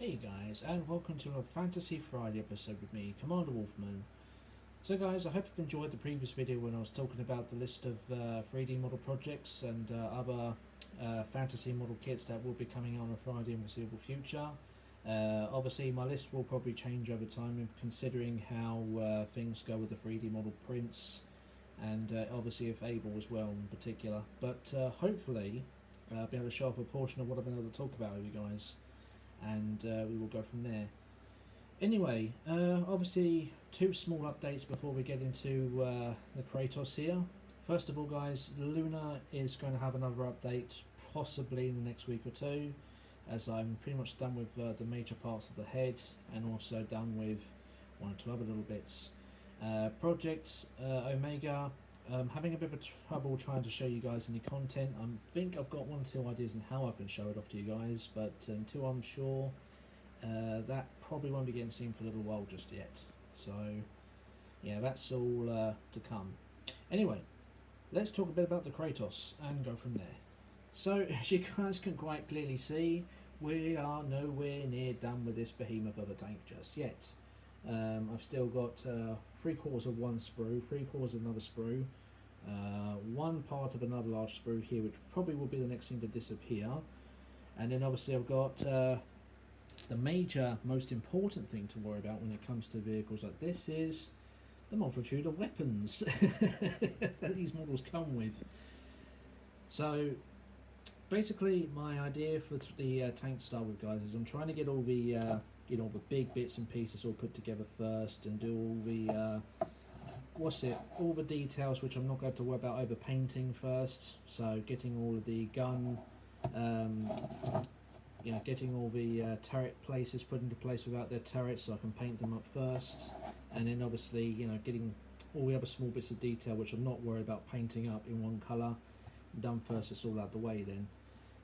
Hey guys, and welcome to a Fantasy Friday episode with me, Commander Wolfman. So guys, I hope you've enjoyed the previous video when I was talking about the list of 3D model projects and other fantasy model kits that will be coming out on a Friday in the foreseeable future. Obviously my list will probably change over time considering how things go with the 3D model prints and obviously if able as well in particular. But hopefully I'll be able to show off a portion of what I've been able to talk about with you guys, and we will go from there. Anyway, obviously two small updates before we get into the Kratos here. First of all guys, Luna is going to have another update possibly in the next week or two, as I'm pretty much done with the major parts of the head and also done with one or two other little bits. Project Omega, having a bit of trouble trying to show you guys any content. I think I've got one or two ideas on how I can show it off to you guys, but until I'm sure, that probably won't be getting seen for a little while just yet. So yeah, that's all to come. Anyway, let's talk a bit about the Kratos and go from there. So as you guys can quite clearly see, we are nowhere near done with this behemoth of a tank just yet. I've still got 3/4 of one sprue, 3/4 of another sprue, one part of another large sprue here, which probably will be the next thing to disappear, and then obviously I've got the major, most important thing to worry about when it comes to vehicles like this is the multitude of weapons that these models come with. So basically my idea for the tank to start with guys is I'm trying to get all the the big bits and pieces all put together first and do all the all the details, which I'm not going to worry about over painting first. So getting all of the gun, getting all the turret places put into place without their turrets, so I can paint them up first, and then obviously getting all the other small bits of detail which I'm not worried about painting up in one colour done first. It's all out the way then.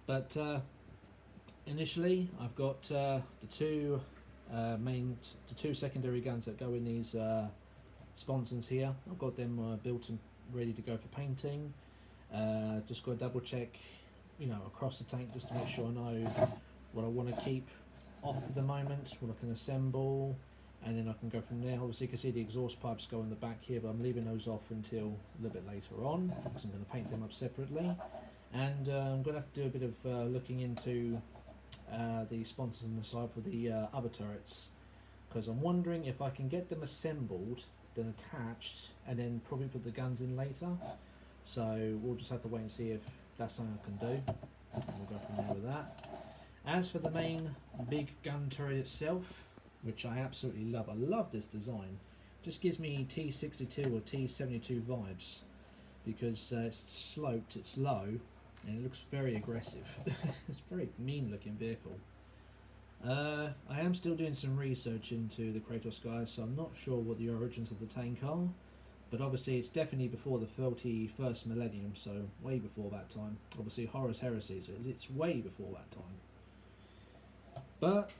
But initially I've got the two secondary guns that go in these sponsons here. I've got them built and ready to go for painting. Just got to double check across the tank just to make sure I know what I want to keep off at the moment, what I can assemble, and then I can go from there. Obviously you can see the exhaust pipes go in the back here, but I'm leaving those off until a little bit later on because I'm going to paint them up separately. And I'm going to have to do a bit of looking into the sponsors on the side for the other turrets, because I'm wondering if I can get them assembled, then attached, and then probably put the guns in later. So we'll just have to wait and see if that's something I can do, and we'll go from there with that. As for the main big gun turret itself, which I absolutely love, I love this design. Just gives me T62 or T72 vibes, because it's sloped, it's low, and it looks very aggressive. It's a very mean looking vehicle. I am still doing some research into the Kratos guys, so I'm not sure what the origins of the tank are, but obviously it's definitely before the 31st millennium, so way before that time. Obviously Horus Heresy, so it's way before that time. But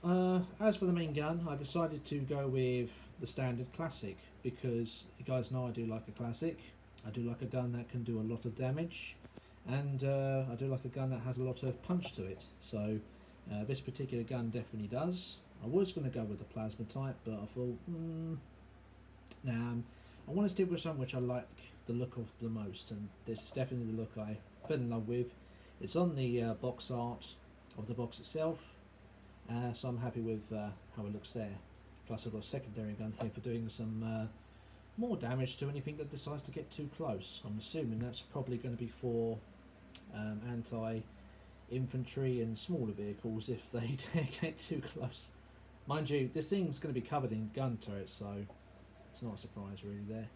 as for the main gun, I decided to go with the standard classic, because you guys know I do like a classic. I do like a gun that can do a lot of damage, and I do like a gun that has a lot of punch to it. So this particular gun definitely does. I was going to go with the plasma type, but I thought, nah, I want to stick with something which I like the look of the most, and this is definitely the look I fell in love with. It's on the box art of the box itself, so I'm happy with how it looks there. Plus I've got a secondary gun here for doing some more damage to anything that decides to get too close. I'm assuming that's probably going to be for anti-infantry and smaller vehicles if they get too close. Mind you, this thing's going to be covered in gun turrets, so it's not a surprise really there.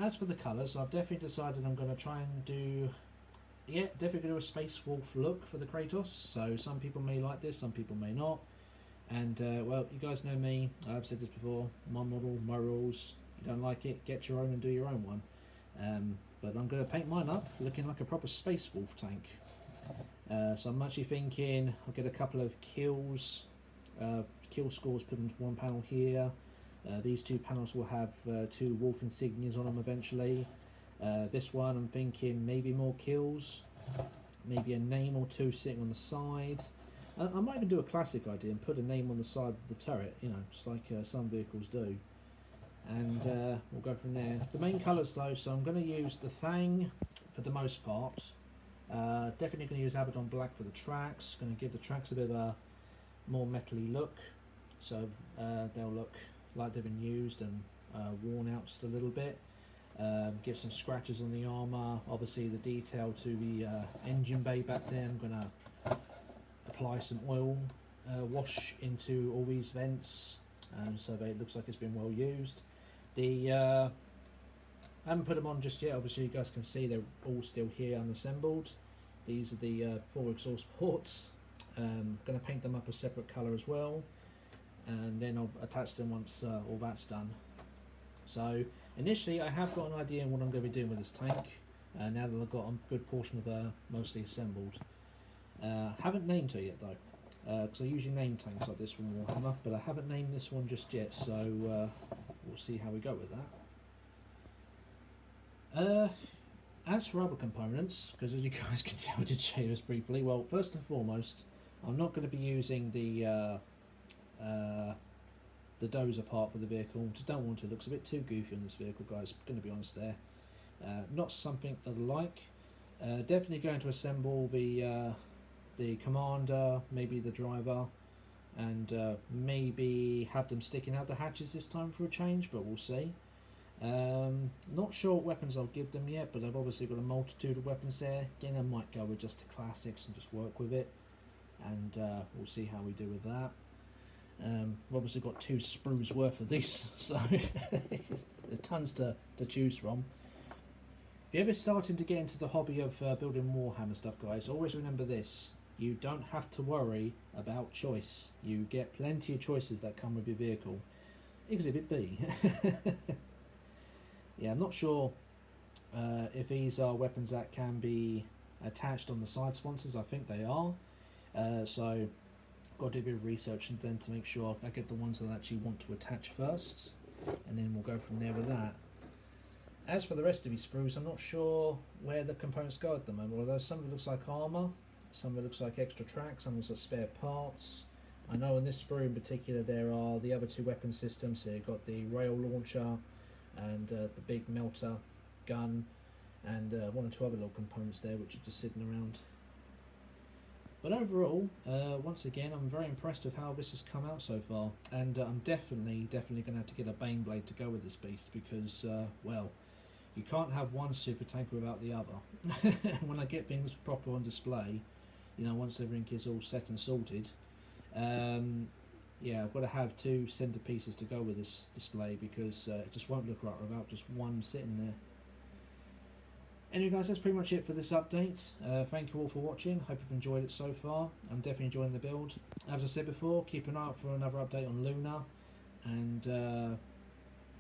As for the colours, I've definitely decided I'm going to try and do, definitely going to do a Space Wolf look for the Kratos. So some people may like this, some people may not. And well, you guys know me, I've said this before, my model, my rules. You don't like it, get your own and do your own one. But I'm going to paint mine up looking like a proper Space Wolf tank. So I'm actually thinking I'll get a couple of kill scores put into one panel here. These two panels will have two wolf insignias on them eventually. This one I'm thinking maybe more kills, maybe a name or two sitting on the side. I might even do a classic idea and put a name on the side of the turret, you know, just like some vehicles do. And we'll go from there. The main colours though, so I'm going to use the Thang for the most part. Definitely going to use Abaddon Black for the tracks. Going to give the tracks a bit of a more metally look, so they'll look like they've been used and worn out just a little bit. Give some scratches on the armour. Obviously the detail to the engine bay back there. I'm going to apply some oil wash into all these vents, so that it looks like it's been well used. I haven't put them on just yet. Obviously you guys can see they're all still here unassembled. These are the 4 exhaust ports. Going to paint them up a separate colour as well, and then I'll attach them once all that's done. So initially I have got an idea on what I'm going to be doing with this tank, now that I've got a good portion of mostly assembled. Haven't named her yet though, because I usually name tanks like this from Warhammer, but I haven't named this one just yet, so we'll see how we go with that. As for other components, because as you guys can tell I did show this briefly, well, first and foremost, I'm not going to be using the dozer part for the vehicle. Just don't want to. It looks a bit too goofy on this vehicle, guys. I'm going to be honest there. Not something that I like. Definitely going to assemble the commander, maybe the driver, and maybe have them sticking out the hatches this time for a change, but we'll see. Not sure what weapons I'll give them yet, but I've obviously got a multitude of weapons there. Again, I might go with just the classics and just work with it, and we'll see how we do with that. We've obviously got 2 sprues worth of these, so there's tons to choose from. If you're ever starting to get into the hobby of building Warhammer stuff, guys, always remember this: you don't have to worry about choice. You get plenty of choices that come with your vehicle. Exhibit B. Yeah, I'm not sure if these are weapons that can be attached on the side sponsors. I think they are. So got to do a bit of research and then to make sure I get the ones that I actually want to attach first, and then we'll go from there with that. As for the rest of these sprues, I'm not sure where the components go at the moment, although some of it looks like armour, some of it looks like extra tracks, some looks like spare parts. I know in this sprue in particular there are the other 2 weapon systems, so you've got the rail launcher and the big melter gun, and 1 or 2 other little components there which are just sitting around. But overall, once again, I'm very impressed with how this has come out so far, and I'm definitely going to have to get a Baneblade to go with this beast, because, well, you can't have one super tank without the other. When I get things proper on display, you know, once everything is all set and sorted, yeah, I've got to have 2 centerpieces to go with this display, because it just won't look right without just one sitting there. Anyway guys, that's pretty much it for this update. Thank you all for watching. Hope you've enjoyed it so far. I'm definitely enjoying the build. As I said before, keep an eye out for another update on Luna, and 1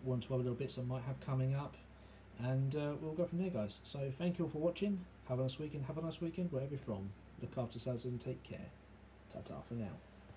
or 2 other little bits I might have coming up, and we'll go from there, guys. So thank you all for watching. Have a nice weekend, wherever you're from. Look after yourselves and take care. Ta-ta for now.